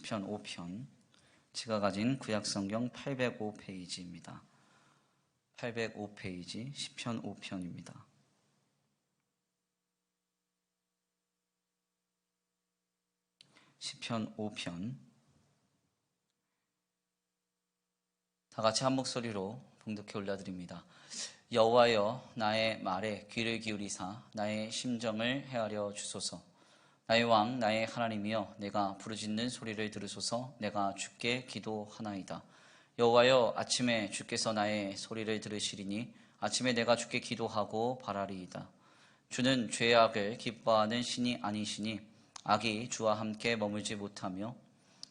시편 5편, 제가 가진 구약성경 805페이지입니다. 805페이지 시편 5편입니다. 시편 5편, 다 같이 한 목소리로 봉독해 올려드립니다. 여호와여, 나의 말에 귀를 기울이사 나의 심정을 헤아려 주소서. 나의 왕, 나의 하나님이여, 내가 부르짖는 소리를 들으소서. 내가 주께 기도하나이다. 여호와여, 아침에 주께서 나의 소리를 들으시리니 아침에 내가 주께 기도하고 바라리이다. 주는 죄악을 기뻐하는 신이 아니시니 악이 주와 함께 머물지 못하며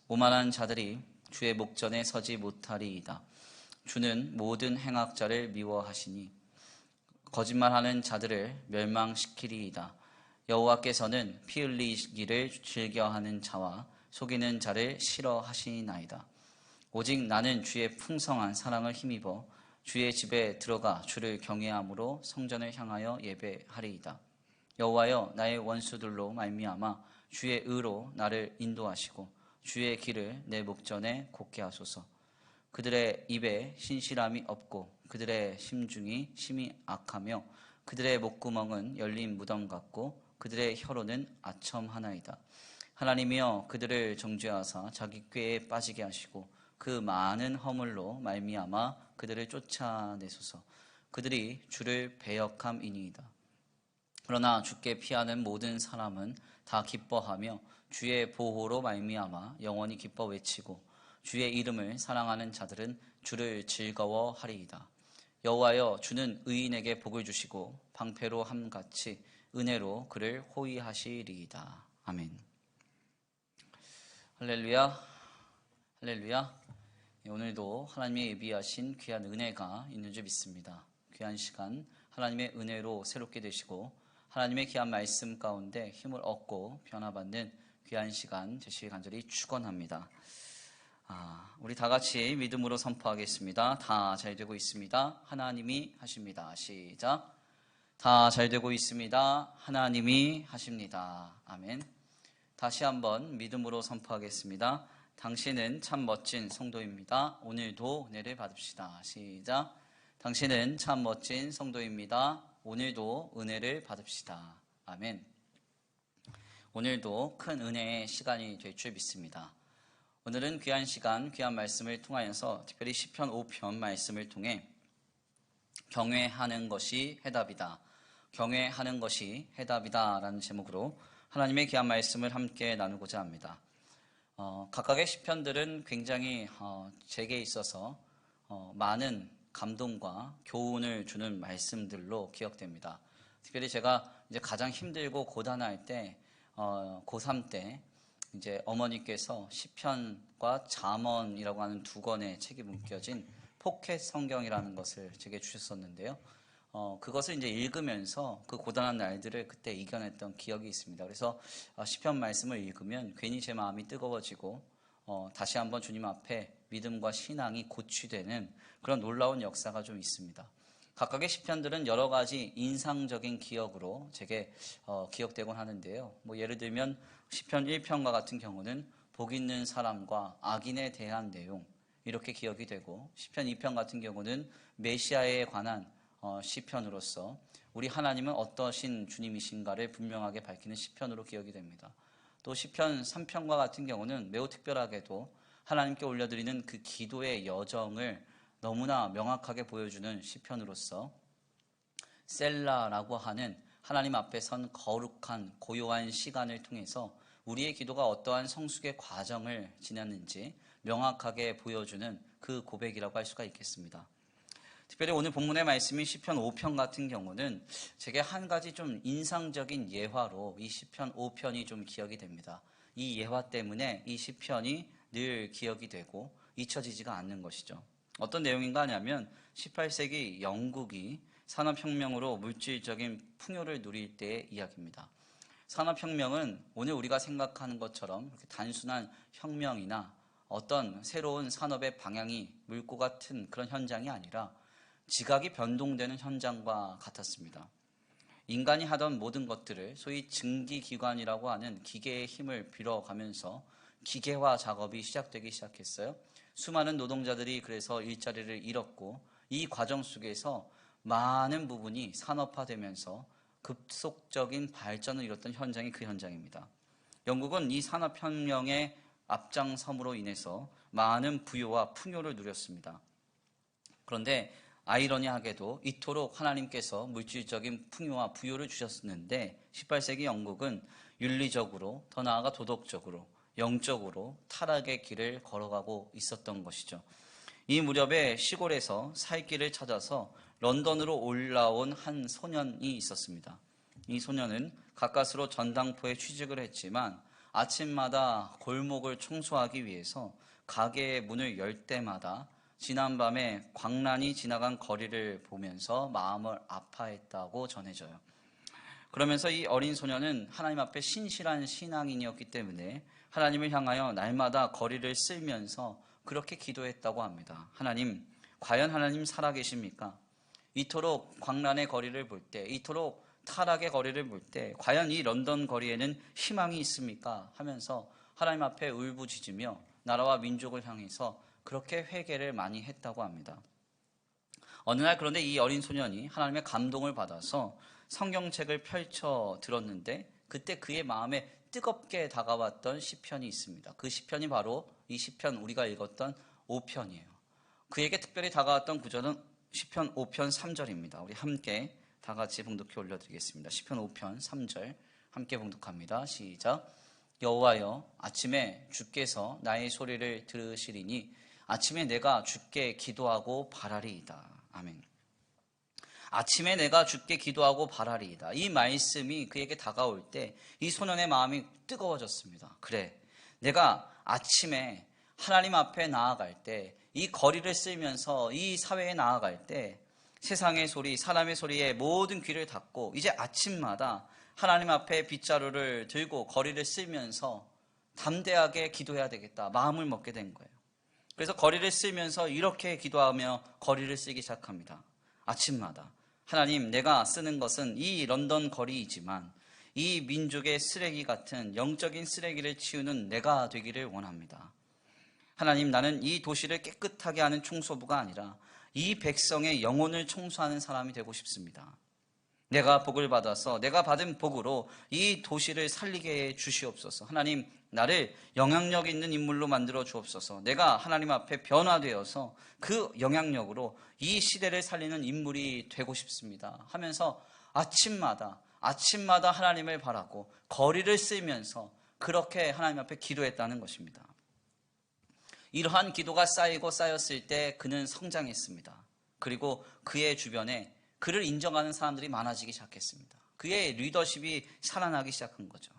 오만한 자들이 주의 목전에 서지 못하리이다. 주는 모든 행악자를 미워하시니 거짓말하는 자들을 멸망시키리이다. 여호와께서는 피 흘리기를 즐겨하는 자와 속이는 자를 싫어하시나이다. 오직 나는 주의 풍성한 사랑을 힘입어 주의 집에 들어가 주를 경외함으로 성전을 향하여 예배하리이다. 여호와여, 나의 원수들로 말미암아 주의 의로 나를 인도하시고 주의 길을 내 목전에 곱게 하소서. 그들의 입에 신실함이 없고 그들의 심중이 심히 악하며 그들의 목구멍은 열린 무덤 같고 그들의 혀로는 아첨하나이다. 하나님이여, 그들을 정죄하사 자기 꾀에 빠지게 하시고 그 많은 허물로 말미암아 그들을 쫓아내소서. 그들이 주를 배역함이니이다. 그러나 주께 피하는 모든 사람은 다 기뻐하며 주의 보호로 말미암아 영원히 기뻐 외치고 주의 이름을 사랑하는 자들은 주를 즐거워하리이다. 여호와여, 주는 의인에게 복을 주시고 방패로 함같이 은혜로 그를 호위하시리이다. 아멘. 할렐루야, 할렐루야. 오늘도 하나님의 예비하신 귀한 은혜가 있는 줄 믿습니다. 귀한 시간 하나님의 은혜로 새롭게 되시고 하나님의 귀한 말씀 가운데 힘을 얻고 변화받는 귀한 시간 되시길 간절히 축원합니다. 우리 다 같이 믿음으로 선포하겠습니다. 다 잘 되고 있습니다. 하나님이 하십니다. 시작. 다 잘 되고 있습니다. 하나님이 하십니다. 아멘. 다시 한번 믿음으로 선포하겠습니다. 당신은 참 멋진 성도입니다. 오늘도 은혜를 받읍시다. 시작. 당신은 참 멋진 성도입니다. 오늘도 은혜를 받읍시다. 아멘. 오늘도 큰 은혜의 시간이 될 줄 믿습니다. 오늘은 귀한 시간, 귀한 말씀을 통하여서 특별히 시편 5편 말씀을 통해 경외하는 것이 해답이다. 경외하는 것이 해답이다 라는 제목으로 하나님의 귀한 말씀을 함께 나누고자 합니다. 각각의 시편들은 굉장히 제게 있어서 많은 감동과 교훈을 주는 말씀들로 기억됩니다. 특별히 제가 이제 가장 힘들고 고단할 때 고3 때 이제 어머니께서 시편과 잠언이라고 하는 두 권의 책이 묶여진 포켓 성경이라는 것을 제게 주셨었는데요. 그것을 이제 읽으면서 그 고단한 날들을 그때 이겨냈던 기억이 있습니다. 그래서 시편 말씀을 읽으면 괜히 제 마음이 뜨거워지고 다시 한번 주님 앞에 믿음과 신앙이 고취되는 그런 놀라운 역사가 좀 있습니다. 각각의 시편들은 여러 가지 인상적인 기억으로 제게 기억되곤 하는데요. 예를 들면 시편 1편과 같은 경우는 복 있는 사람과 악인에 대한 내용 이렇게 기억이 되고, 시편 2편 같은 경우는 메시아에 관한 시편으로서 우리 하나님은 어떠신 주님이신가를 분명하게 밝히는 시편으로 기억이 됩니다. 또 시편 3편과 같은 경우는 매우 특별하게도 하나님께 올려드리는 그 기도의 여정을 너무나 명확하게 보여주는 시편으로서 셀라라고 하는 하나님 앞에 선 거룩한 고요한 시간을 통해서 우리의 기도가 어떠한 성숙의 과정을 지났는지 명확하게 보여주는 그 고백이라고 할 수가 있겠습니다. 특별히 오늘 본문의 말씀인 시편 5편 같은 경우는 제게 한 가지 좀 인상적인 예화로 이 시편 5편이 좀 기억이 됩니다. 이 예화 때문에 이 시편이 늘 기억이 되고 잊혀지지가 않는 것이죠. 어떤 내용인가 하냐면 18세기 영국이 산업혁명으로 물질적인 풍요를 누릴 때의 이야기입니다. 산업혁명은 오늘 우리가 생각하는 것처럼 그렇게 단순한 혁명이나 어떤 새로운 산업의 방향이 물 것 같은 그런 현장이 아니라 지각이 변동되는 현장과 같았습니다. 인간이 하던 모든 것들을 소위 증기기관이라고 하는 기계의 힘을 빌어가면서 기계화 작업이 시작되기 시작했어요. 수많은 노동자들이 그래서 일자리를 잃었고 이 과정 속에서 많은 부분이 산업화되면서 급속적인 발전을 이뤘던 현장이 그 현장입니다. 영국은 이 산업혁명의 앞장섬으로 인해서 많은 부요와 풍요를 누렸습니다. 그런데 아이러니하게도 이토록 하나님께서 물질적인 풍요와 부요를 주셨는데 18세기 영국은 윤리적으로, 더 나아가 도덕적으로, 영적으로 타락의 길을 걸어가고 있었던 것이죠. 이 무렵에 시골에서 살 길을 찾아서 런던으로 올라온 한 소년이 있었습니다. 이 소년은 가까스로 전당포에 취직을 했지만 아침마다 골목을 청소하기 위해서 가게의 문을 열 때마다 지난밤에 광란이 지나간 거리를 보면서 마음을 아파했다고 전해져요. 그러면서 이 어린 소년은 하나님 앞에 신실한 신앙인이었기 때문에 하나님을 향하여 날마다 거리를 쓸면서 그렇게 기도했다고 합니다. 하나님, 과연 하나님 살아계십니까? 이토록 광란의 거리를 볼 때, 이토록 타락의 거리를 볼 때 과연 이 런던 거리에는 희망이 있습니까? 하면서 하나님 앞에 울부짖으며 나라와 민족을 향해서 그렇게 회개를 많이 했다고 합니다. 어느 날 그런데 이 어린 소년이 하나님의 감동을 받아서 성경책을 펼쳐 들었는데 그때 그의 마음에 뜨겁게 다가왔던 시편이 있습니다. 그 시편이 바로 이 시편 우리가 읽었던 5편이에요. 그에게 특별히 다가왔던 구절은 시편 5편 3절입니다. 우리 함께 다 같이 봉독해 올려드리겠습니다. 시편 5편 3절 함께 봉독합니다. 시작. 여호와여, 아침에 주께서 나의 소리를 들으시리니 아침에 내가 주께 기도하고 바라리이다. 아멘. 아침에 내가 주께 기도하고 바라리이다. 이 말씀이 그에게 다가올 때 이 소년의 마음이 뜨거워졌습니다. 그래, 내가 아침에 하나님 앞에 나아갈 때, 이 거리를 쓸면서 이 사회에 나아갈 때 세상의 소리, 사람의 소리에 모든 귀를 닫고 이제 아침마다 하나님 앞에 빗자루를 들고 거리를 쓸면서 담대하게 기도해야 되겠다 마음을 먹게 된 거예요. 그래서 거리를 쓸면서 이렇게 기도하며 거리를 쓰기 시작합니다. 아침마다 하나님, 내가 쓰는 것은 이 런던 거리이지만 이 민족의 쓰레기 같은 영적인 쓰레기를 치우는 내가 되기를 원합니다. 하나님, 나는 이 도시를 깨끗하게 하는 청소부가 아니라 이 백성의 영혼을 청소하는 사람이 되고 싶습니다. 내가 복을 받아서 내가 받은 복으로 이 도시를 살리게 해 주시옵소서. 하나님, 나를 영향력 있는 인물로 만들어 주옵소서. 내가 하나님 앞에 변화되어서 그 영향력으로 이 시대를 살리는 인물이 되고 싶습니다 하면서 아침마다 하나님을 바라고 거리를 쓰면서 그렇게 하나님 앞에 기도했다는 것입니다. 이러한 기도가 쌓이고 쌓였을 때 그는 성장했습니다. 그리고 그의 주변에 그를 인정하는 사람들이 많아지기 시작했습니다. 그의 리더십이 살아나기 시작한 거죠.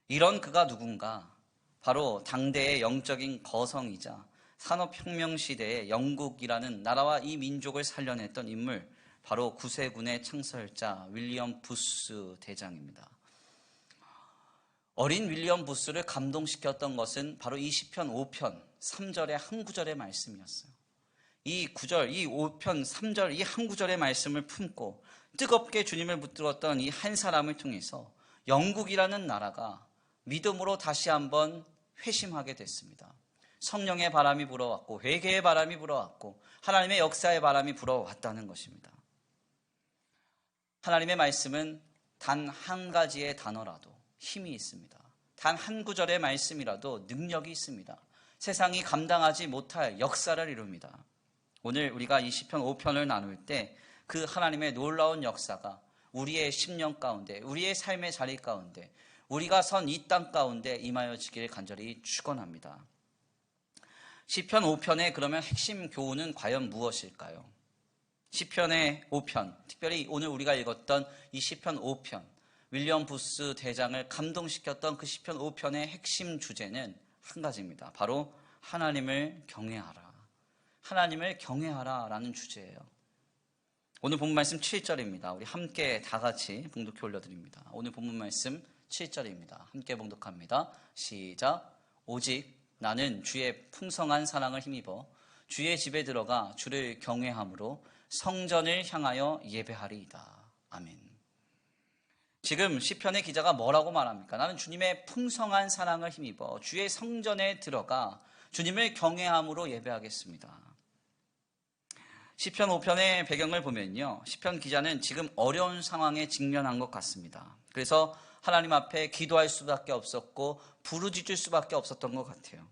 이런 그가 누군가? 바로 당대의 영적인 거성이자 산업혁명 시대의 영국이라는 나라와 이 민족을 살려냈던 인물, 바로 구세군의 창설자 윌리엄 부스 대장입니다. 어린 윌리엄 부스를 감동시켰던 것은 바로 이 시편 5편 3절의 한 구절의 말씀이었어요. 이 구절, 이 5편 3절 이 한 구절의 말씀을 품고 뜨겁게 주님을 붙들었던 이 한 사람을 통해서 영국이라는 나라가 믿음으로 다시 한번 회심하게 됐습니다. 성령의 바람이 불어왔고 회개의 바람이 불어왔고 하나님의 역사의 바람이 불어왔다는 것입니다. 하나님의 말씀은 단 한 가지의 단어라도 힘이 있습니다. 단 한 구절의 말씀이라도 능력이 있습니다. 세상이 감당하지 못할 역사를 이룹니다. 오늘 우리가 이 시편 5편을 나눌 때 그 하나님의 놀라운 역사가 우리의 심령 가운데, 우리의 삶의 자리 가운데, 우리가 선 이 땅 가운데 임하여지기를 간절히 축원합니다. 시편 5편의 그러면 핵심 교훈은 과연 무엇일까요? 시편의 5편, 특별히 오늘 우리가 읽었던 이 시편 5편, 윌리엄 부스 대장을 감동시켰던 그 시편 5편의 핵심 주제는 한 가지입니다. 바로 하나님을 경외하라. 하나님을 경외하라 라는 주제예요. 오늘 본문 말씀 7절입니다. 우리 함께 다 같이 봉독해 올려드립니다. 오늘 본문 말씀 7절입니다. 함께 봉독합니다. 시작. 오직 나는 주의 풍성한 사랑을 힘입어 주의 집에 들어가 주를 경외함으로 성전을 향하여 예배하리이다. 아멘. 지금 시편의 기자가 뭐라고 말합니까? 나는 주님의 풍성한 사랑을 힘입어 주의 성전에 들어가 주님을 경외함으로 예배하겠습니다. 시편 5편의 배경을 보면요, 시편 기자는 지금 어려운 상황에 직면한 것 같습니다. 그래서 하나님 앞에 기도할 수밖에 없었고 부르짖을 수밖에 없었던 것 같아요.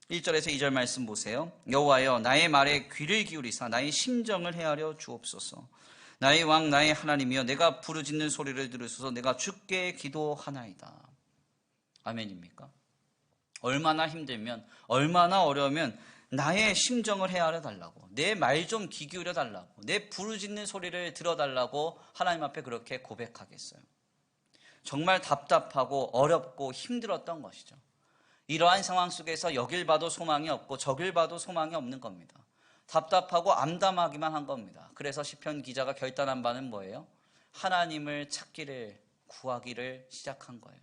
1절에서 2절 말씀 보세요. 여호와여, 나의 말에 귀를 기울이사 나의 심정을 헤아려 주옵소서. 나의 왕 나의 하나님이여, 내가 부르짖는 소리를 들으소서. 내가 주께 기도하나이다. 아멘입니까? 얼마나 힘들면, 얼마나 어려우면 나의 심정을 헤아려 달라고, 내 말 좀 귀 기울여 달라고, 내 부르짖는 소리를 들어달라고 하나님 앞에 그렇게 고백하겠어요. 정말 답답하고 어렵고 힘들었던 것이죠. 이러한 상황 속에서 여길 봐도 소망이 없고 저길 봐도 소망이 없는 겁니다. 답답하고 암담하기만 한 겁니다. 그래서 시편 기자가 결단한 바는 뭐예요? 하나님을 찾기를, 구하기를 시작한 거예요.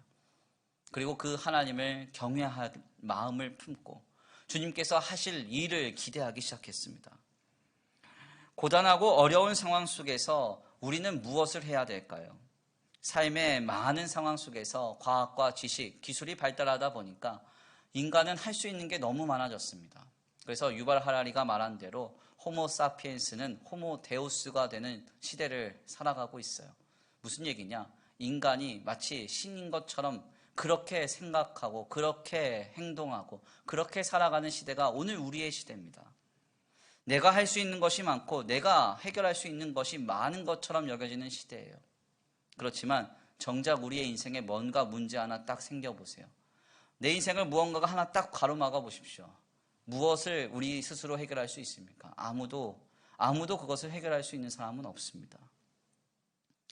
그리고 그 하나님을 경외할 마음을 품고 주님께서 하실 일을 기대하기 시작했습니다. 고단하고 어려운 상황 속에서 우리는 무엇을 해야 될까요? 삶의 많은 상황 속에서 과학과 지식, 기술이 발달하다 보니까 인간은 할 수 있는 게 너무 많아졌습니다. 그래서 유발 하라리가 말한 대로 호모 사피엔스는 호모 데우스가 되는 시대를 살아가고 있어요. 무슨 얘기냐? 인간이 마치 신인 것처럼 그렇게 생각하고 그렇게 행동하고 그렇게 살아가는 시대가 오늘 우리의 시대입니다. 내가 할 수 있는 것이 많고 내가 해결할 수 있는 것이 많은 것처럼 여겨지는 시대예요. 그렇지만 정작 우리의 인생에 뭔가 문제 하나 딱 생겨보세요. 내 인생을 무언가가 하나 딱 가로막아 보십시오. 무엇을 우리 스스로 해결할 수 있습니까? 아무도 그것을 해결할 수 있는 사람은 없습니다.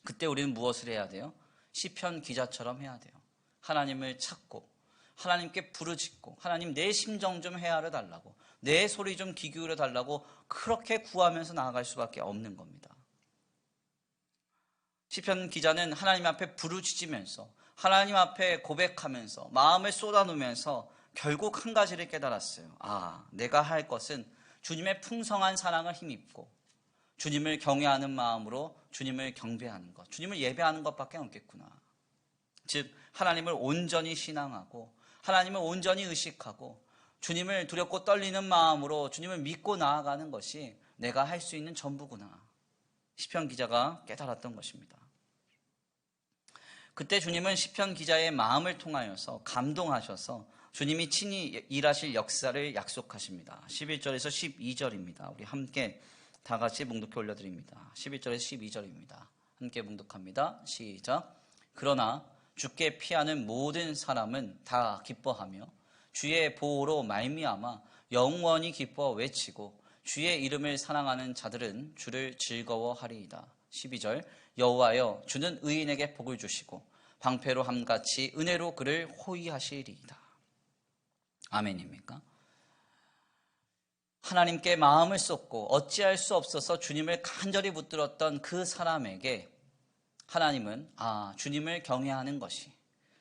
그때 우리는 무엇을 해야 돼요? 시편 기자처럼 해야 돼요. 하나님을 찾고 하나님께 부르짖고 하나님 내 심정 좀 헤아려 달라고, 내 소리 좀 귀 기울여 달라고 그렇게 구하면서 나아갈 수밖에 없는 겁니다. 시편 기자는 하나님 앞에 부르짖으면서 하나님 앞에 고백하면서 마음을 쏟아놓으면서 결국 한 가지를 깨달았어요. 내가 할 것은 주님의 풍성한 사랑을 힘입고 주님을 경외하는 마음으로 주님을 경배하는 것, 주님을 예배하는 것밖에 없겠구나. 즉 하나님을 온전히 신앙하고 하나님을 온전히 의식하고 주님을 두렵고 떨리는 마음으로 주님을 믿고 나아가는 것이 내가 할 수 있는 전부구나. 시편 기자가 깨달았던 것입니다. 그때 주님은 시편 기자의 마음을 통하여서 감동하셔서 주님이 친히 일하실 역사를 약속하십니다. 11절에서 12절입니다. 우리 함께 다 같이 묵독해 올려드립니다. 11절에서 12절입니다. 함께 묵독합니다. 시작. 그러나 주께 피하는 모든 사람은 다 기뻐하며 주의 보호로 말미암아 영원히 기뻐 외치고 주의 이름을 사랑하는 자들은 주를 즐거워하리이다. 12절. 여호와여, 주는 의인에게 복을 주시고 방패로 함같이 은혜로 그를 호위하시리이다. 아멘입니까? 하나님께 마음을 쏟고 어찌할 수 없어서 주님을 간절히 붙들었던 그 사람에게 하나님은 주님을 경외하는 것이,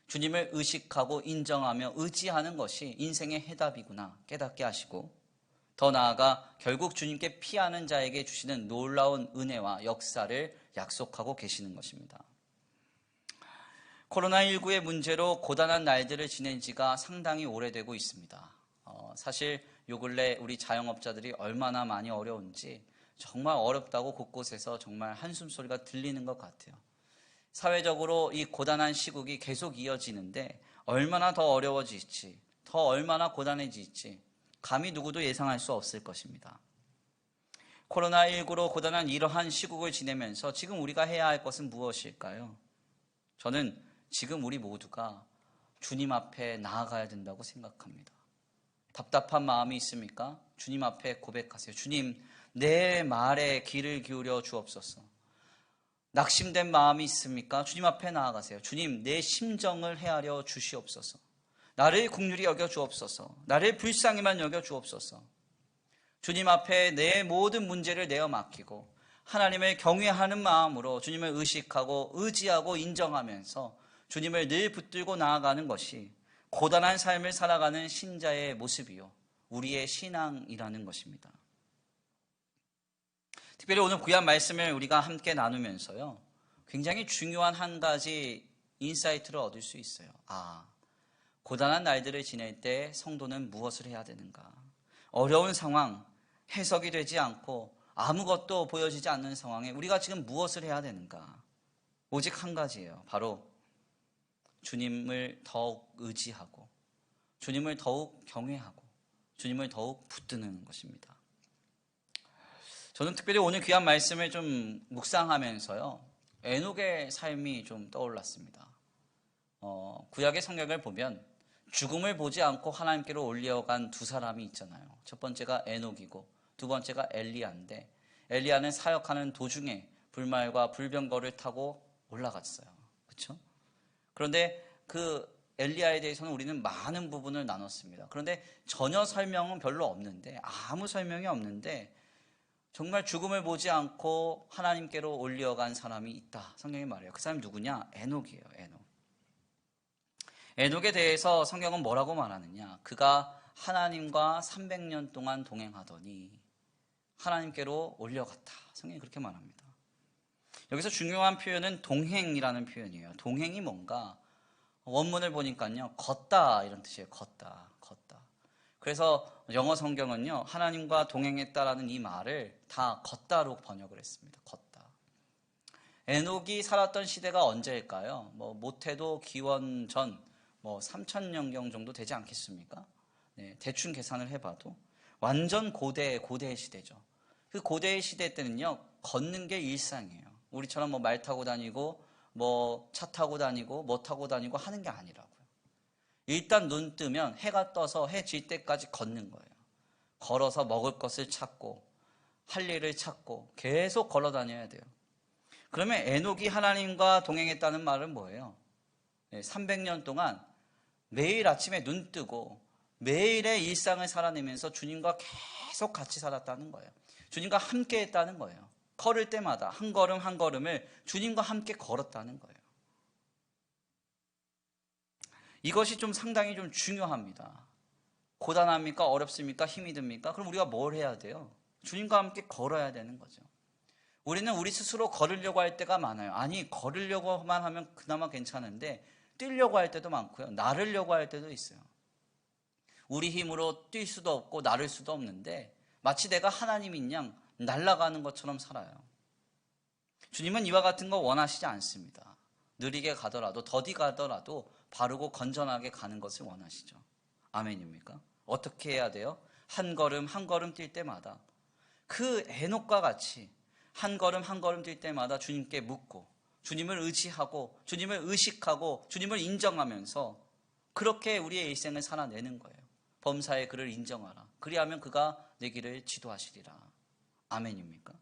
주님을 의식하고 인정하며 의지하는 것이 인생의 해답이구나 깨닫게 하시고, 더 나아가 결국 주님께 피하는 자에게 주시는 놀라운 은혜와 역사를 약속하고 계시는 것입니다. 코로나19의 문제로 고단한 날들을 지낸 지가 상당히 오래되고 있습니다. 사실 요 근래 우리 자영업자들이 얼마나 많이 어려운지 정말 어렵다고 곳곳에서 정말 한숨소리가 들리는 것 같아요. 사회적으로 이 고단한 시국이 계속 이어지는데 얼마나 더 어려워질지, 더 얼마나 고단해질지 감히 누구도 예상할 수 없을 것입니다. 코로나19로 고단한 이러한 시국을 지내면서 지금 우리가 해야 할 것은 무엇일까요? 저는 지금 우리 모두가 주님 앞에 나아가야 된다고 생각합니다. 답답한 마음이 있습니까? 주님 앞에 고백하세요. 주님, 내 말에 귀를 기울여 주옵소서. 낙심된 마음이 있습니까? 주님 앞에 나아가세요. 주님, 내 심정을 헤아려 주시옵소서. 나를 긍휼히 여겨 주옵소서. 나를 불쌍히만 여겨 주옵소서. 주님 앞에 내 모든 문제를 내어 맡기고 하나님을 경외하는 마음으로 주님을 의식하고 의지하고 인정하면서 주님을 늘 붙들고 나아가는 것이 고단한 삶을 살아가는 신자의 모습이요, 우리의 신앙이라는 것입니다. 특별히 오늘 귀한 말씀을 우리가 함께 나누면서요, 굉장히 중요한 한 가지 인사이트를 얻을 수 있어요. 고단한 날들을 지낼 때 성도는 무엇을 해야 되는가? 어려운 상황, 해석이 되지 않고 아무것도 보여지지 않는 상황에 우리가 지금 무엇을 해야 되는가? 오직 한 가지예요. 바로 주님을 더욱 의지하고 주님을 더욱 경외하고 주님을 더욱 붙드는 것입니다. 저는 특별히 오늘 귀한 말씀을 좀 묵상하면서요, 에녹의 삶이 좀 떠올랐습니다. 구약의 성경을 보면 죽음을 보지 않고 하나님께로 올려간 두 사람이 있잖아요. 첫 번째가 에녹이고 두 번째가 엘리야인데, 엘리야는 사역하는 도중에 불말과 불병거를 타고 올라갔어요. 그렇죠? 그런데 그 엘리야에 대해서는 우리는 많은 부분을 나눴습니다. 그런데 전혀 설명은 별로 없는데, 아무 설명이 없는데 정말 죽음을 보지 않고 하나님께로 올려간 사람이 있다. 성경이 말해요. 그 사람이 누구냐? 에녹이에요. 에녹. 에녹에 대해서 성경은 뭐라고 말하느냐? 그가 하나님과 300년 동안 동행하더니 하나님께로 올려갔다. 성경이 그렇게 말합니다. 여기서 중요한 표현은 동행이라는 표현이에요. 동행이 뭔가? 원문을 보니까요, 걷다 이런 뜻이에요. 걷다. 그래서 영어 성경은요, 하나님과 동행했다라는 이 말을 다 걷다로 번역을 했습니다. 걷다. 에녹이 살았던 시대가 언제일까요? 못해도 기원 전 3000년경 정도 되지 않겠습니까? 네, 대충 계산을 해봐도 완전 고대의 시대죠. 그 고대의 시대 때는요, 걷는 게 일상이에요. 우리처럼 말 타고 다니고 차 타고 다니고 타고 다니고 하는 게 아니라고요. 일단 눈 뜨면 해가 떠서 해 질 때까지 걷는 거예요. 걸어서 먹을 것을 찾고 할 일을 찾고 계속 걸어 다녀야 돼요. 그러면 에녹이 하나님과 동행했다는 말은 뭐예요? 300년 동안 매일 아침에 눈 뜨고 매일의 일상을 살아내면서 주님과 계속 같이 살았다는 거예요. 주님과 함께 했다는 거예요. 걸을 때마다 한 걸음 한 걸음을 주님과 함께 걸었다는 거예요. 이것이 좀 상당히 좀 중요합니다. 고단합니까? 어렵습니까? 힘이 듭니까? 그럼 우리가 뭘 해야 돼요? 주님과 함께 걸어야 되는 거죠. 우리는 우리 스스로 걸으려고 할 때가 많아요. 아니, 걸으려고만 하면 그나마 괜찮은데 뛰려고 할 때도 많고요. 나르려고 할 때도 있어요. 우리 힘으로 뛸 수도 없고 나를 수도 없는데 마치 내가 하나님인 양 날아가는 것처럼 살아요. 주님은 이와 같은 거 원하시지 않습니다. 느리게 가더라도 더디 가더라도 바르고 건전하게 가는 것을 원하시죠. 아멘입니까? 어떻게 해야 돼요? 한 걸음 한 걸음 뛸 때마다 그 에녹과 같이 한 걸음 한 걸음 뛸 때마다 주님께 묻고 주님을 의지하고 주님을 의식하고 주님을 인정하면서 그렇게 우리의 일생을 살아내는 거예요. 범사에 그를 인정하라. 그리하면 그가 내 길을 지도하시리라. 아멘입니까?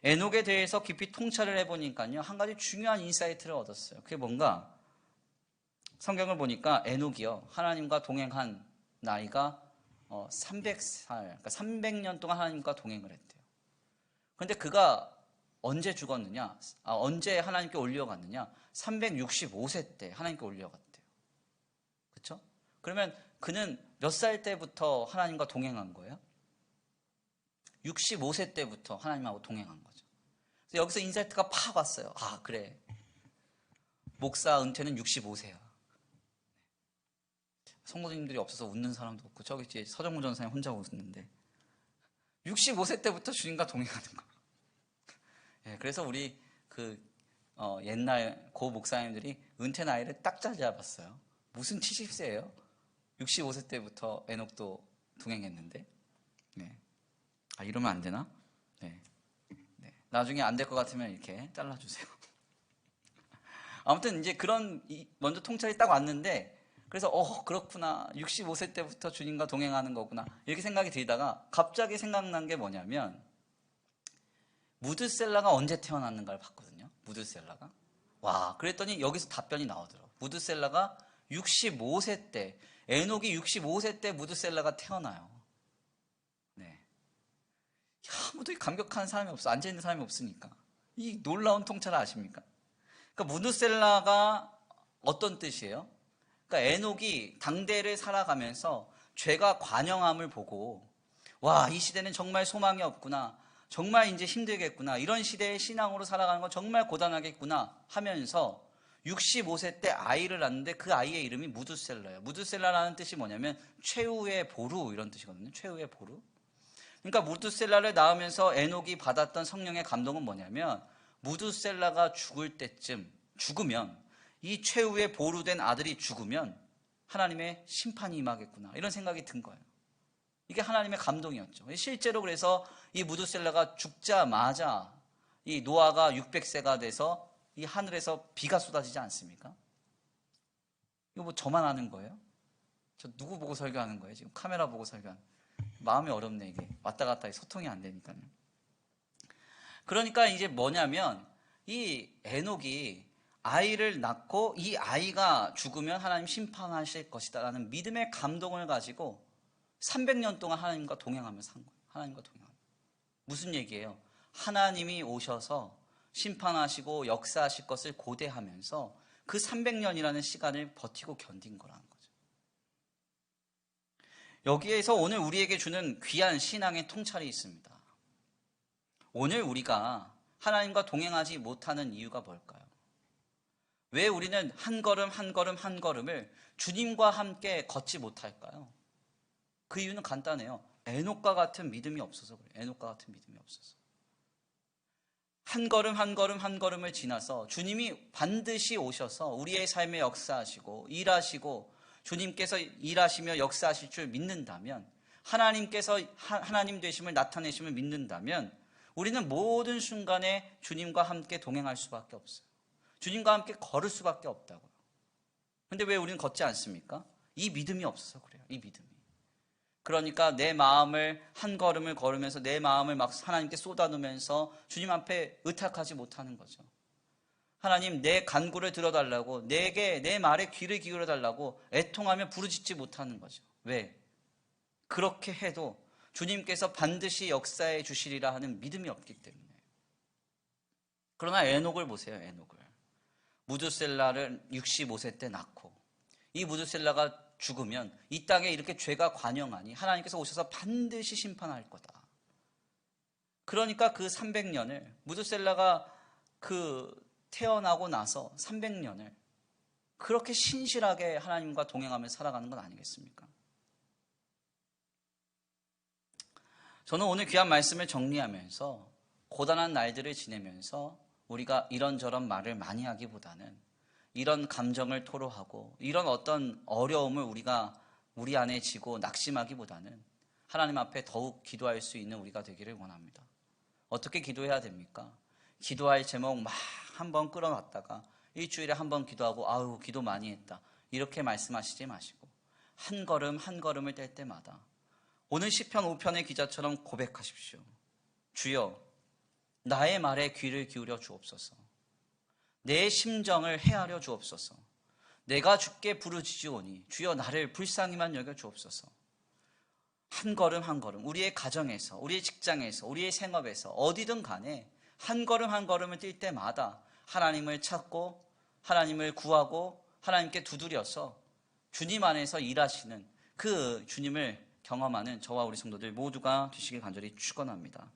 에녹에 대해서 깊이 통찰을 해보니까요, 한 가지 중요한 인사이트를 얻었어요. 그게 뭔가? 성경을 보니까 에녹이요, 하나님과 동행한 나이가 300살, 그러니까 300년 동안 하나님과 동행을 했대요. 그런데 그가 언제 죽었느냐? 언제 하나님께 올려갔느냐? 365세 때 하나님께 올려갔대요. 그렇죠? 그러면 그는 몇 살 때부터 하나님과 동행한 거예요? 65세 때부터 하나님하고 동행한 거죠. 그래서 여기서 인사이트가 팍 왔어요. 그래. 목사 은퇴는 65세야. 성도님들이 없어서 웃는 사람도 없고 저기 뒤에 서정무 전사님 혼자 웃는데 65세 때부터 주님과 동행하는 거예요. 예, 그래서 우리 옛날 고 목사님들이 은퇴 나이를 딱 잘 잡았어요. 무슨 70세예요? 65세 때부터 에녹도 동행했는데. 네. 이러면 안 되나? 네. 나중에 안 될 것 같으면 이렇게 잘라주세요. 아무튼 이제 먼저 통찰이 딱 왔는데, 그래서 그렇구나, 65세 때부터 주님과 동행하는 거구나 이렇게 생각이 들다가 갑자기 생각난 게 뭐냐면, 무드셀라가 언제 태어났는가를 봤거든요. 무드셀라가. 그랬더니 여기서 답변이 나오더라고요. 무드셀라가 65세 때, 에녹이 65세 때 무드셀라가 태어나요. 네. 아무도 감격하는 사람이 없어. 앉아있는 사람이 없으니까. 이 놀라운 통찰을 아십니까? 그러니까 무드셀라가 어떤 뜻이에요? 그러니까 에녹이 당대를 살아가면서 죄가 관영함을 보고, 이 시대는 정말 소망이 없구나, 정말 이제 힘들겠구나. 이런 시대의 신앙으로 살아가는 건 정말 고단하겠구나 하면서 65세 때 아이를 낳는데 그 아이의 이름이 무두셀라예요. 무두셀라라는 뜻이 뭐냐면 최후의 보루 이런 뜻이거든요. 최후의 보루. 그러니까 무두셀라를 낳으면서 에녹이 받았던 성령의 감동은 뭐냐면 무두셀라가 죽을 때쯤 죽으면 이 최후의 보루된 아들이 죽으면 하나님의 심판이 임하겠구나 이런 생각이 든 거예요. 이게 하나님의 감동이었죠. 실제로 그래서 이 무두셀라가 죽자마자 이 노아가 600세가 돼서 이 하늘에서 비가 쏟아지지 않습니까? 이거 뭐 저만 아는 거예요? 저 누구 보고 설교하는 거예요? 지금 카메라 보고 설교하는 마음이 어렵네 이게. 왔다 갔다 소통이 안 되니까요. 그러니까 이제 뭐냐면 이 에녹이 아이를 낳고 이 아이가 죽으면 하나님 심판하실 것이다 라는 믿음의 감동을 가지고 300년 동안 하나님과 동행하면서 산 거예요. 하나님과 동행하면서. 무슨 얘기예요? 하나님이 오셔서 심판하시고 역사하실 것을 고대하면서 그 300년이라는 시간을 버티고 견딘 거라는 거죠. 여기에서 오늘 우리에게 주는 귀한 신앙의 통찰이 있습니다. 오늘 우리가 하나님과 동행하지 못하는 이유가 뭘까요? 왜 우리는 한 걸음 한 걸음 한 걸음을 주님과 함께 걷지 못할까요? 그 이유는 간단해요. 에녹과 같은 믿음이 없어서 그래요. 에녹과 같은 믿음이 없어서. 한 걸음 한 걸음 한 걸음을 지나서 주님이 반드시 오셔서 우리의 삶에 역사하시고 일하시고 주님께서 일하시며 역사하실 줄 믿는다면, 하나님께서 하나님 되심을 나타내심을 믿는다면 우리는 모든 순간에 주님과 함께 동행할 수밖에 없어요. 주님과 함께 걸을 수밖에 없다고요. 그런데 왜 우리는 걷지 않습니까? 이 믿음이 없어서 그래요. 이 믿음이. 그러니까 내 마음을 한 걸음을 걸으면서 내 마음을 막 하나님께 쏟아놓으면서 주님 앞에 의탁하지 못하는 거죠. 하나님, 내 간구를 들어달라고, 내게 내 말에 귀를 기울여달라고 애통하며 부르짖지 못하는 거죠. 왜? 그렇게 해도 주님께서 반드시 역사해 주시리라 하는 믿음이 없기 때문에. 그러나 에녹을 보세요. 에녹을. 무두셀라를 65세 때 낳고 이 무두셀라가 죽으면 이 땅에 이렇게 죄가 관영하니 하나님께서 오셔서 반드시 심판할 거다. 그러니까 그 300년을 무두셀라가 태어나고 나서 300년을 그렇게 신실하게 하나님과 동행하며 살아가는 건 아니겠습니까? 저는 오늘 귀한 말씀을 정리하면서 고단한 날들을 지내면서 우리가 이런저런 말을 많이 하기보다는 이런 감정을 토로하고 이런 어떤 어려움을 우리가 우리 안에 지고 낙심하기보다는 하나님 앞에 더욱 기도할 수 있는 우리가 되기를 원합니다. 어떻게 기도해야 됩니까? 기도할 제목 막 한번 끌어놨다가 일주일에 한 번 기도하고 아우 기도 많이 했다 이렇게 말씀하시지 마시고 한 걸음 한 걸음을 뗄 때마다 오늘 시편 5편의 기자처럼 고백하십시오. 주여, 나의 말에 귀를 기울여 주옵소서. 내 심정을 헤아려 주옵소서. 내가 주께 부르짖으오니 주여 나를 불쌍히만 여겨 주옵소서. 한 걸음 한 걸음 우리의 가정에서, 우리의 직장에서, 우리의 생업에서 어디든 간에 한 걸음 한 걸음을 뛸 때마다 하나님을 찾고 하나님을 구하고 하나님께 두드려서 주님 안에서 일하시는 그 주님을 경험하는 저와 우리 성도들 모두가 되시길 간절히 축원합니다.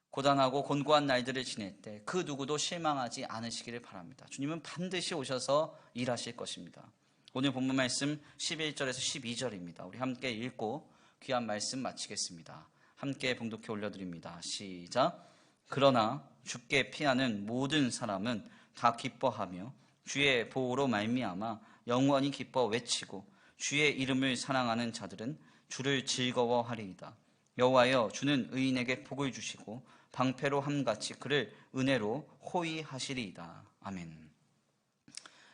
고단하고 곤고한 날들을 지낼 때 그 누구도 실망하지 않으시기를 바랍니다. 주님은 반드시 오셔서 일하실 것입니다. 오늘 본문 말씀 11절에서 12절입니다. 우리 함께 읽고 귀한 말씀 마치겠습니다. 함께 봉독해 올려드립니다. 시작. 그러나 주께 피하는 모든 사람은 다 기뻐하며 주의 보호로 말미암아 영원히 기뻐 외치고 주의 이름을 사랑하는 자들은 주를 즐거워하리이다. 여호와여, 주는 의인에게 복을 주시고 방패로 함같이 그를 은혜로 호위하시리이다. 아멘.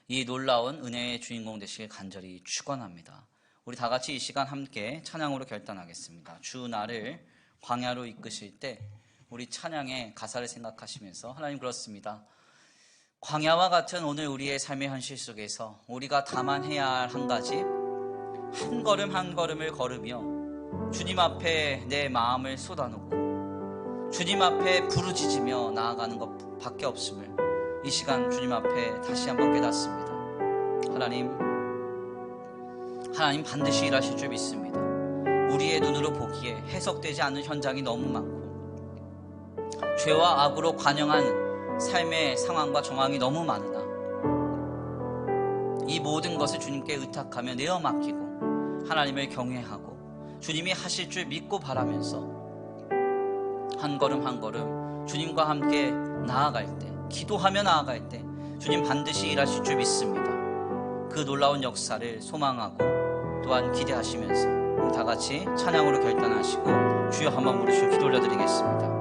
이 놀라운 은혜의 주인공 되시길 간절히 축원합니다. 우리 다 같이 이 시간 함께 찬양으로 결단하겠습니다. 주 나를 광야로 이끄실 때 우리 찬양의 가사를 생각하시면서 하나님 그렇습니다. 광야와 같은 오늘 우리의 삶의 현실 속에서 우리가 감안해야 할 한 가지, 한 걸음 한 걸음을 걸으며 주님 앞에 내 마음을 쏟아놓고 주님 앞에 부르짖으며 나아가는 것 밖에 없음을 이 시간 주님 앞에 다시 한번 깨닫습니다. 하나님 반드시 일하실 줄 믿습니다. 우리의 눈으로 보기에 해석되지 않는 현장이 너무 많고 죄와 악으로 관영한 삶의 상황과 정황이 너무 많으나 이 모든 것을 주님께 의탁하며 내어 맡기고 하나님을 경외하고 주님이 하실 줄 믿고 바라면서 한 걸음 한 걸음 주님과 함께 나아갈 때, 기도하며 나아갈 때 주님 반드시 일하실 줄 믿습니다. 그 놀라운 역사를 소망하고 또한 기대하시면서 다 같이 찬양으로 결단하시고 주여 한번 부르시고 기도 올려드리겠습니다.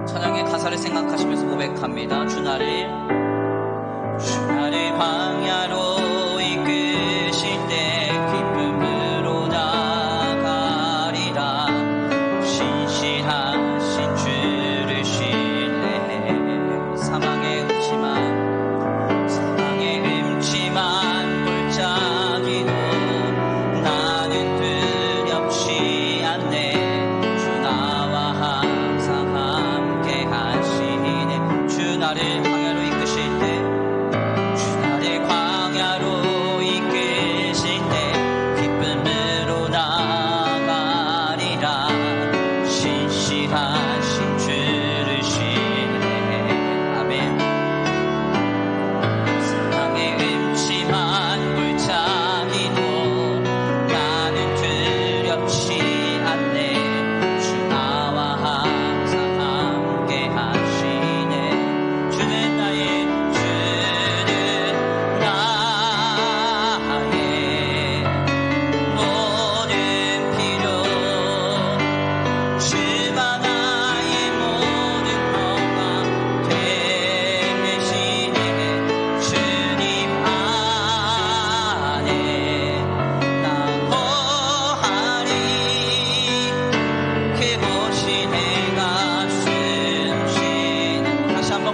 찬양의 가사를 생각하시면서 고백합니다. 주 나를 광야로 이끄실 때 기쁨으로 나가리라. 신실하신 주를 신뢰해 사망의 음침한 골짜기도 나는 두렵지 않네. 주 나와 항상 함께 하시네. 주 나를 광야로 이끄실 때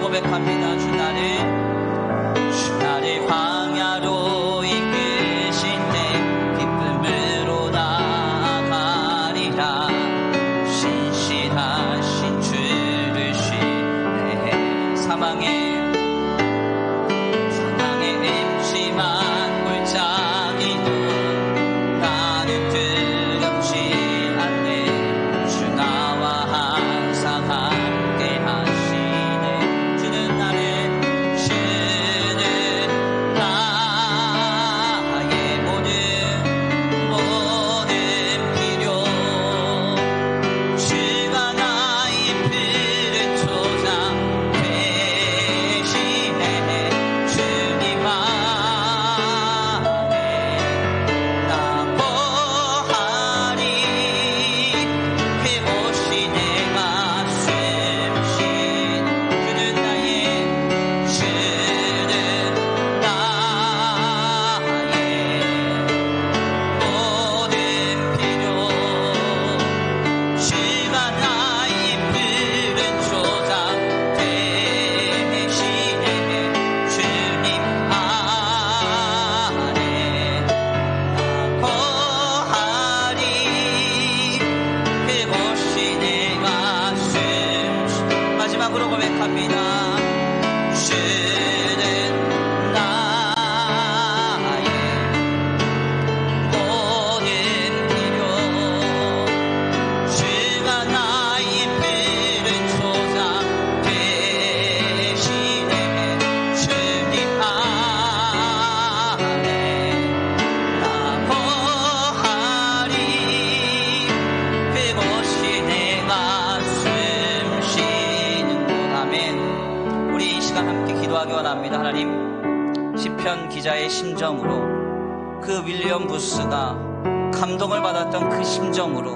고백합니다. 주 나를 광야로 이끄실 때 기쁨으로 나아가리라. 신실하신 주를 신뢰해 사망의 음침한 골짜기도 나는 두렵지 않네. 주 나와 항상 함께 하시네. 주는 나의 모든 필요, 주가 나의 푸른 초장 대신해. 주님 안에 나 거하리. 그곳이 내가 숨쉰 주는 나의 모든 필요, 주가 나의 푸른 초장 대신해. 주님 안에 나 거하리. 그곳이 내가 마지막으로 고백합니다. 주는 나의 모든 필요, 주가 나의 푸른 초장 대신해. 주님 안에 나 거하리. 그곳이 내가 숨쉬는 곳. 아멘. 우리 이 시간 함께 기도하기 원합니다. 하나님, 시편 기자의 심정으로, 그 윌리엄 부스가 감동을 받았던 그 심정으로,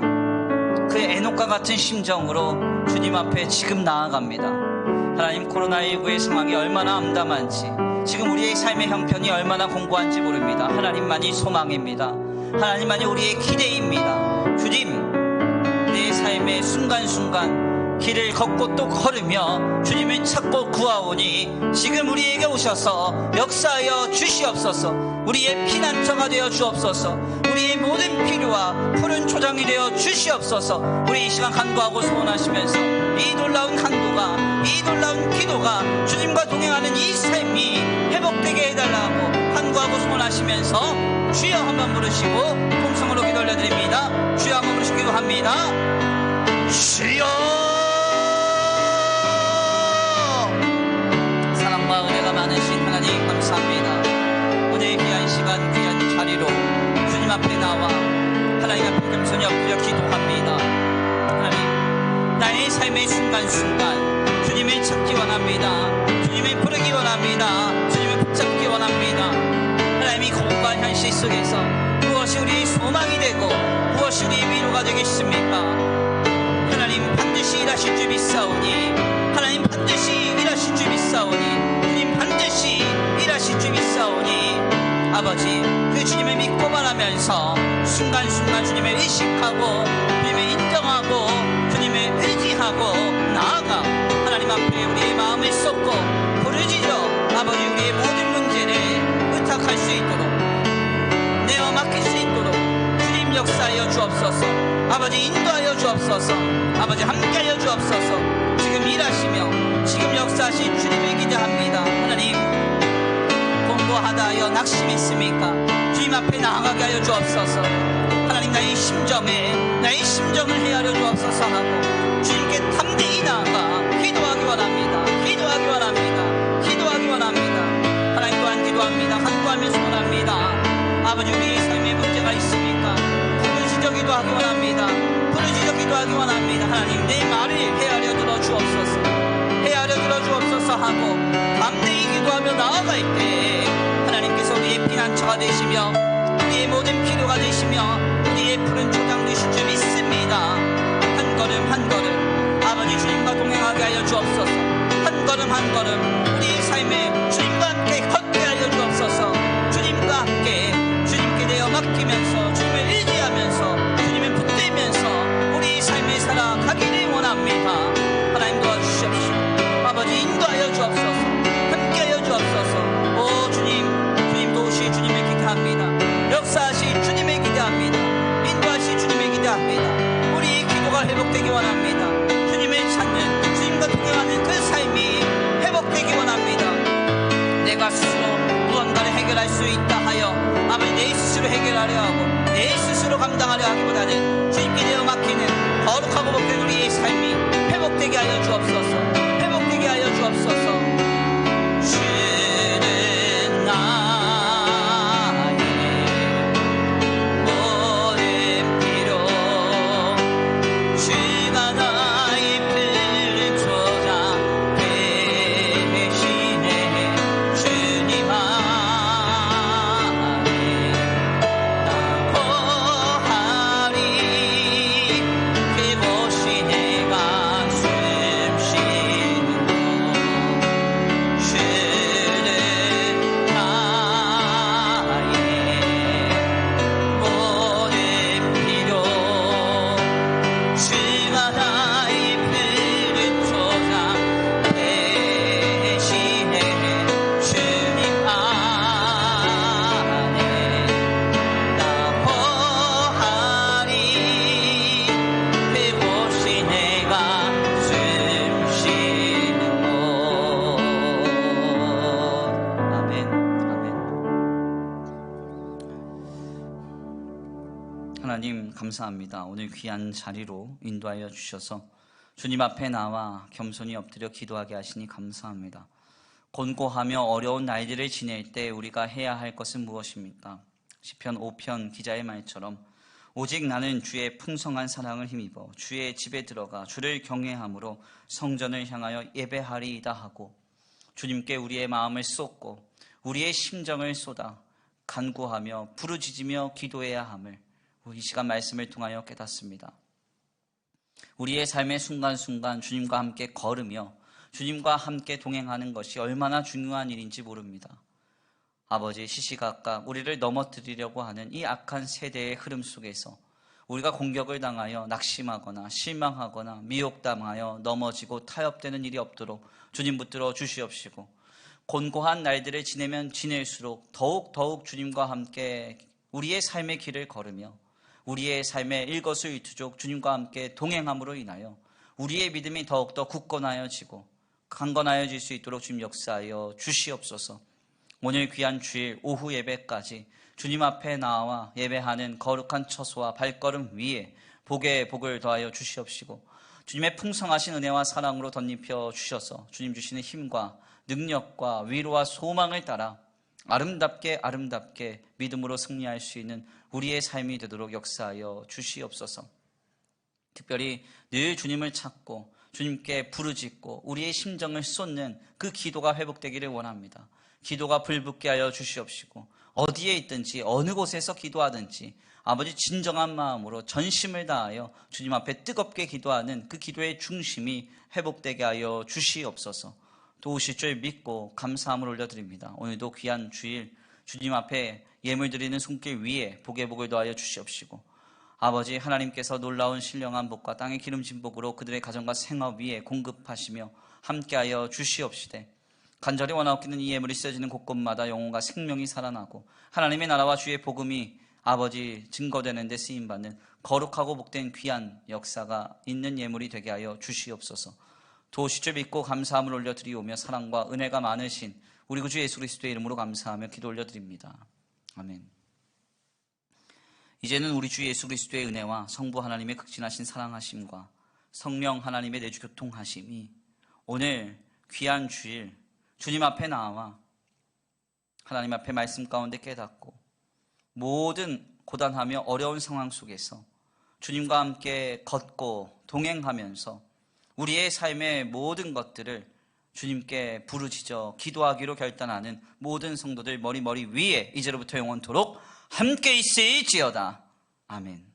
그 에녹과 같은 심정으로 주님 앞에 지금 나아갑니다. 하나님, 코로나19의 상황이 얼마나 암담한지, 지금 우리의 삶의 형편이 얼마나 공고한지 모릅니다. 하나님만이 소망입니다. 하나님만이 우리의 기대입니다. 주님, 내 삶의 순간순간 길을 걷고 또 걸으며 주님을 찾고 구하오니 지금 우리에게 오셔서 역사하여 주시옵소서. 우리의 피난처가 되어 주옵소서. 우리의 모든 필요와 푸른 초장이 되어 주시옵소서. 우리 이 시간 간구하고 소원하시면서 이 놀라운 간구가, 이 놀라운 기도가 주님과 동행하는 이 삶이 회복되게 해달라고 간구하고 소원하시면서 주여 한번 부르시고 통성으로 기도 올려드립니다. 주여 한번 부르시고 기도합니다. 주여. 사랑과 은혜가 많으신 하나님 감사합니다. 오늘 귀한 시간 귀한 자리로 주님 앞에 나와 하나님 앞에 겸손히 엎드려 기도합니다. 하나님, 나의 삶의 순간순간 주님을 찾기 원합니다. 주님을 부르기 원합니다. 주님을 붙잡기 원합니다. 하나님이 고통과 현실 속에서 무엇이 우리의 소망이 되고 무엇이 우리의 위로가 되겠습니까? 하나님 반드시 일하실 줄 믿사오니, 하나님 반드시 일하실 줄 믿사오니, 주님 반드시 일하실 줄 믿사오니, 아버지 그 주님을 믿고 말하면서 순간순간 주님을 의식하고 주님을 인정하고 주님을 의지하고 나아가 하나님 앞에 우리의 마음을 쏟고 부르짖어 아버지 우리의 모든 문제를 의탁할 수 있도록 내어 맡길 수 있도록 주님 역사하여 주옵소서. 아버지 인도하여 주옵소서. 아버지 함께하여 주옵소서. 지금 일하시며 지금 역사하신 주님을 기대합니다. 하나님, 공고하다 하여 낙심했습니까? 주님 앞에 나아가게 하여 주옵소서. 하나님, 나의 심정을 헤아려 주옵소서 하고 주님께 담대히 나아가 기도하기 원합니다. 기도하기 원합니다. 기도하기 원합니다. 하나님 또한 기도합니다. 간구하며 소원합니다. 아버지, 우리의 삶에 문제가 있습니까? 부르짖어 기도하기 원합니다. 부르짖어 기도하기 원합니다. 하나님, 내 말을 헤아려 들어 주옵소서. 헤아려 들어 주옵소서 하고 담대히 기도하며 나아갈 때 하나님께서 우리의 피난처가 되시며 우리의 모든 필요가 되시며 우리의 푸른 초장 되실 줄 믿습니다. 한 걸음 한 걸음 아버지 주님과 동행하게 하여 주옵소서. 한 걸음 한 걸음 우리의 삶에 주님과 함께 걷게 하여 주옵소서. 주님과 함께 주님께 내어 맡기면서 주님을 의지하면서 주님을 붙들면서 우리의 삶을 살아가기를 원합니다. 하나님 도와주시옵시고 아버지 인도하여 주옵소서. 함께하여 주옵소서. 오 주님 도우시 주님을 기대합니다. 역사하시 주님을 기대합니다. 인도하시 주님을 기대합니다. 우리의 기도가 회복되기 원합니다. 주님을 찾는 주님과 동행하는 그 삶이 회복되기 원합니다. 내가 스스로 무언가를 해결할 수 있다 하여 아버지 내 스스로 해결하려 하고 내 스스로 감당하려 하기보다는 주님께 내어 맡기는 거룩하고 복된 우리의 삶이 회복되게 하여 주옵소서. 회복되게 하여 주옵소서. 주는 나의 모든 필요 주가 나의 푸른 초장 되시네. 주님 안에 나 거하리 그곳이 내가 숨쉬는 곳. 주는 나의 모든 필요 주가 나의 푸른 초장 되시네. 주님 안에 나 거하리 그곳이 내가 숨쉬는 곳. 아멘. 아멘. 하나님 감사합니다. 오늘 귀한 자리로 인도하여 주셔서 주님 앞에 나와 겸손히 엎드려 기도하게 하시니 감사합니다. 곤고하며 어려운 날들을 지낼 때 우리가 해야 할 것은 무엇입니까? 시편 5편 기자의 말처럼 오직 나는 주의 풍성한 사랑을 힘입어 주의 집에 들어가 주를 경외함으로 성전을 향하여 예배하리이다 하고 주님께 우리의 마음을 쏟고 우리의 심정을 쏟아 간구하며 부르짖으며 기도해야 함을 이 시간 말씀을 통하여 깨닫습니다. 우리의 삶의 순간순간 주님과 함께 걸으며 주님과 함께 동행하는 것이 얼마나 중요한 일인지 모릅니다. 아버지, 시시각각 우리를 넘어뜨리려고 하는 이 악한 세대의 흐름 속에서 우리가 공격을 당하여 낙심하거나 실망하거나 미혹당하여 넘어지고 타협되는 일이 없도록 주님 붙들어 주시옵시고 곤고한 날들을 지내면 지낼수록 더욱 주님과 함께 우리의 삶의 길을 걸으며 우리의 삶의 일거수일투족 주님과 함께 동행함으로 인하여 우리의 믿음이 더욱더 굳건하여지고 강건하여질 수 있도록 주님 역사하여 주시옵소서. 오늘 귀한 주일 오후 예배까지 주님 앞에 나와 예배하는 거룩한 처소와 발걸음 위에 복에 복을 더하여 주시옵시고 주님의 풍성하신 은혜와 사랑으로 덧입혀 주셔서 주님 주시는 힘과 능력과 위로와 소망을 따라 아름답게 믿음으로 승리할 수 있는 우리의 삶이 되도록 역사하여 주시옵소서. 특별히 늘 주님을 찾고 주님께 부르짖고 우리의 심정을 쏟는 그 기도가 회복되기를 원합니다. 기도가 불붙게 하여 주시옵시고 어디에 있든지 어느 곳에서 기도하든지 아버지 진정한 마음으로 전심을 다하여 주님 앞에 뜨겁게 기도하는 그 기도의 중심이 회복되게 하여 주시옵소서. 도우실 줄 믿고 감사함을 올려드립니다. 오늘도 귀한 주일 주님 앞에 예물 드리는 손길 위에 복의 복을 더하여 주시옵시고 아버지 하나님께서 놀라운 신령한 복과 땅의 기름진 복으로 그들의 가정과 생업 위에 공급하시며 함께하여 주시옵시되 간절히 원하옵기는 이 예물이 쓰여지는 곳곳마다 영혼과 생명이 살아나고 하나님의 나라와 주의 복음이 아버지 증거되는 데 쓰임받는 거룩하고 복된 귀한 역사가 있는 예물이 되게 하여 주시옵소서. 도우실 줄 믿고 감사함을 올려드리오며 사랑과 은혜가 많으신 우리 구주 예수 그리스도의 이름으로 감사하며 기도 올려드립니다. 아멘. 이제는 우리 주 예수 그리스도의 은혜와 성부 하나님의 극진하신 사랑하심과 성령 하나님의 내주 교통하심이 오늘 귀한 주일 주님 앞에 나와 하나님 앞에 말씀 가운데 깨닫고 모든 고단하며 어려운 상황 속에서 주님과 함께 걷고 동행하면서 우리의 삶의 모든 것들을 주님께 부르짖어 기도하기로 결단하는 모든 성도들 머리 위에 이제로부터 영원토록 함께 있을지어다. 아멘.